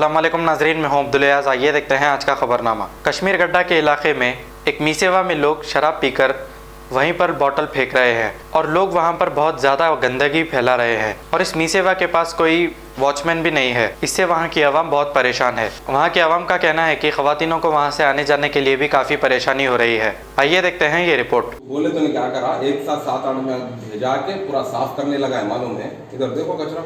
अस्सलाम वालेकुम नाजरीन, मैं हूं अब्दुल अयाज। आइए देखते हैं आज का खबरनामा। कश्मीर गड्ढा के इलाके में एक मीसेवा में लोग शराब पीकर वहीं पर बोतल फेंक रहे हैं और लोग वहां पर बहुत ज़्यादा गंदगी फैला रहे हैं और इस मीसेवा के पास कोई वॉचमैन भी नहीं है। इससे वहां की आवाम बहुत परेशान है। वहां की आवाम का कहना है कि ख़वातीनों को वहां से आने जाने के लिए भी काफ़ी परेशानी हो रही है। आइए देखते हैं ये रिपोर्ट। बोले तो ने क्या करा, एक साथ 7-8 में भेजा के पूरा साफ करने लगा है, मालूम है। इधर देखो कचरा।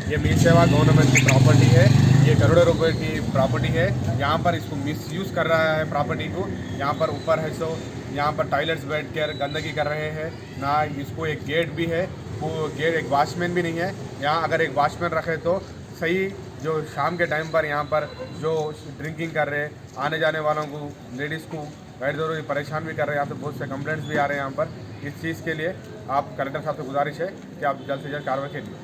ये मीसेवा गवर्नमेंट की प्रॉपर्टी है। ये करोड़ों रुपए की प्रॉपर्टी है। यहाँ पर इसको मिसयूज़ कर रहा है प्रॉपर्टी को। यहाँ पर ऊपर है सो यहाँ पर टॉयलेट्स बैठ कर गंदगी कर रहे हैं ना। इसको एक गेट भी है, वो गेट एक वॉचमैन भी नहीं है। यहाँ अगर एक वॉचमैन रखे तो सही, जो शाम के टाइम पर यहाँ पर जो ड्रिंकिंग कर रहे आने जाने वालों को, लेडीज़ को बैठ दो परेशान भी कर रहे हैं। यहाँ पे बहुत से कंप्लेंट्स भी आ रहे हैं। यहाँ पर इस चीज़ के लिए आप कलेक्टर साहब से गुजारिश है कि आप जल्द से जल्द कार्रवाई कीजिए।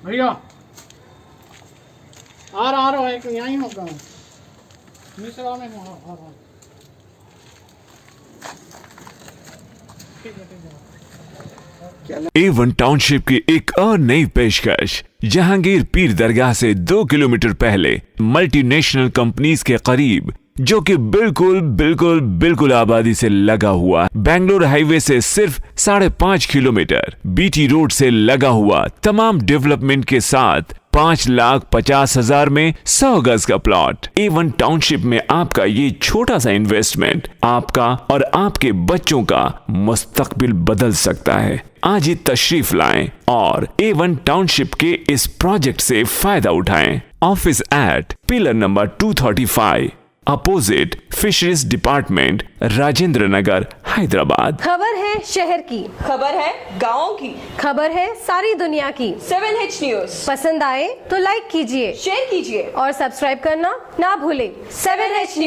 भैया आ रहा है कि यहीं होगा मिश्रा में आ रहा। ठीक है। A1 टाउनशिप की एक और नई पेशकश। जहांगीर पीर दरगाह से 2 किलोमीटर पहले मल्टीनेशनल कंपनीज के करीब, जो कि बिल्कुल आबादी से लगा हुआ, बेंगलोर हाईवे से सिर्फ 5.5 किलोमीटर, बीटी रोड से लगा हुआ, तमाम डेवलपमेंट के साथ 5,50,000 में 100 गज का प्लॉट। A1 टाउनशिप में आपका ये छोटा सा इन्वेस्टमेंट आपका और आपके बच्चों का मुस्तकबिल बदल सकता है। आज ही तशरीफ लाएं और A1 टाउनशिप के इस प्रोजेक्ट से फायदा उठाएं। Office at pillar number 235 opposite fisheries department, Rajendra Nagar, Hyderabad. खबर है शहर की, खबर है गाँव की, खबर है सारी दुनिया की। 7H न्यूज पसंद आए तो लाइक कीजिए, शेयर कीजिए और सब्सक्राइब करना ना भूलें। 7H news.